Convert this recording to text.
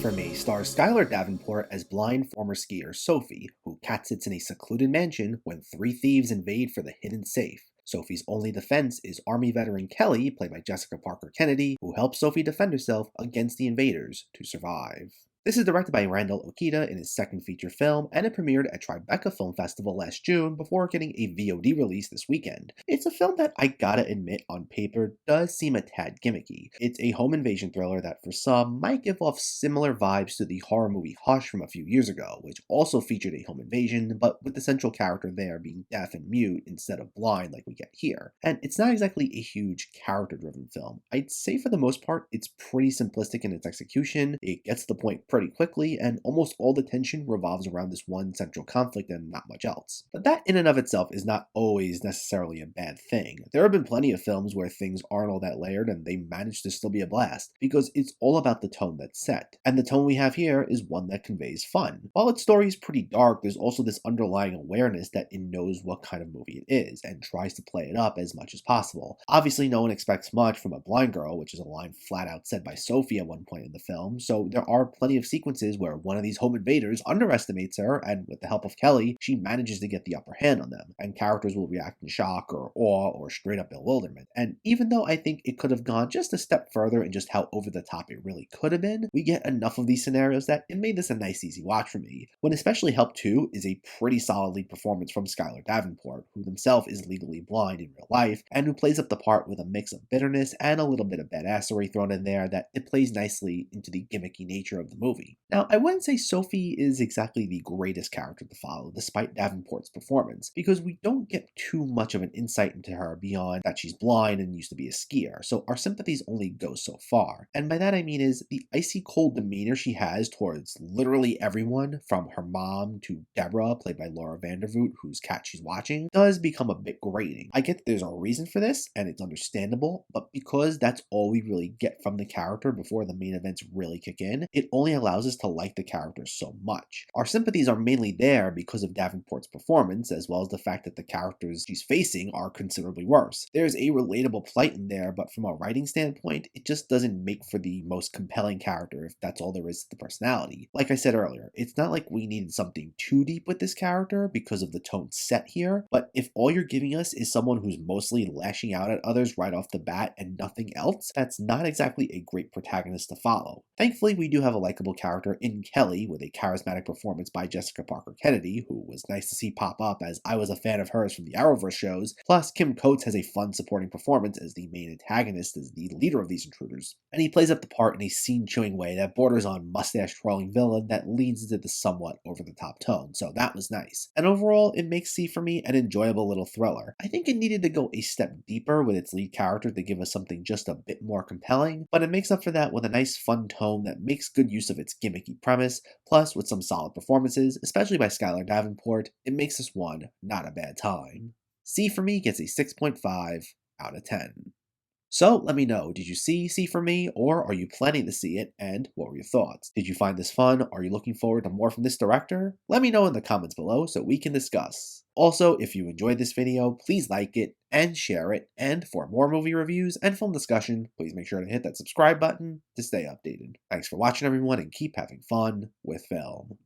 for Me stars Skyler Davenport as blind former skier Sophie, who catsits in a secluded mansion when three thieves invade for the hidden safe. Sophie's only defense is Army veteran Kelly, played by Jessica Parker Kennedy, who helps Sophie defend herself against the invaders to survive. This is directed by Randall Okita in his second feature film, and it premiered at Tribeca Film Festival last June before getting a VOD release this weekend. It's a film that I gotta admit on paper does seem a tad gimmicky. It's a home invasion thriller that for some might give off similar vibes to the horror movie Hush from a few years ago, which also featured a home invasion, but with the central character there being deaf and mute instead of blind like we get here. And it's not exactly a huge character-driven film. I'd say for the most part, it's pretty simplistic in its execution. It gets to the point pretty quickly, and almost all the tension revolves around this one central conflict and not much else. But that in and of itself is not always necessarily a bad thing. There have been plenty of films where things aren't all that layered and they manage to still be a blast, because it's all about the tone that's set. And the tone we have here is one that conveys fun. While its story is pretty dark, there's also this underlying awareness that it knows what kind of movie it is, and tries to play it up as much as possible. Obviously, no one expects much from a blind girl, which is a line flat out said by Sophie at one point in the film, so there are plenty of sequences where one of these home invaders underestimates her, and with the help of Kelly, she manages to get the upper hand on them, and characters will react in shock or awe or straight up bewilderment. And even though I think it could have gone just a step further in just how over the top it really could have been, we get enough of these scenarios that it made this a nice easy watch for me. What especially helped too is a pretty solid lead performance from Skyler Davenport, who himself is legally blind in real life, and who plays up the part with a mix of bitterness and a little bit of badassery thrown in there that it plays nicely into the gimmicky nature of the movie. Now, I wouldn't say Sophie is exactly the greatest character to follow, despite Davenport's performance, because we don't get too much of an insight into her beyond that she's blind and used to be a skier, so our sympathies only go so far. And by that I mean is the icy cold demeanor she has towards literally everyone, from her mom to Deborah, played by Laura Vandervoot, whose cat she's watching, does become a bit grating. I get that there's a reason for this, and it's understandable, but because that's all we really get from the character before the main events really kick in, it only allows us to like the character so much. Our sympathies are mainly there because of Davenport's performance, as well as the fact that the characters she's facing are considerably worse. There's a relatable plight in there, but from a writing standpoint, it just doesn't make for the most compelling character if that's all there is to the personality. Like I said earlier, it's not like we needed something too deep with this character because of the tone set here, but if all you're giving us is someone who's mostly lashing out at others right off the bat and nothing else, that's not exactly a great protagonist to follow. Thankfully, we do have a likable character in Kelly with a charismatic performance by Jessica Parker Kennedy, who was nice to see pop up as I was a fan of hers from the Arrowverse shows, plus Kim Coates has a fun supporting performance as the main antagonist, as the leader of these intruders, and he plays up the part in a scene-chewing way that borders on mustache-twirling villain that leans into the somewhat over-the-top tone, so that was nice. And overall, it makes See For Me an enjoyable little thriller. I think it needed to go a step deeper with its lead character to give us something just a bit more compelling, but it makes up for that with a nice fun tone that makes good use of its gimmicky premise, plus with some solid performances, especially by Skyler Davenport. It makes this one not a bad time. See For Me gets a 6.5 out of 10. So let me know, did you see For Me, or are you planning to see it, and what were your thoughts? Did you find this fun? Are you looking forward to more from this director? Let me know in the comments below so we can discuss. Also, if you enjoyed this video, please like it and share it, and for more movie reviews and film discussion, please make sure to hit that subscribe button to stay updated. Thanks for watching everyone, and keep having fun with film.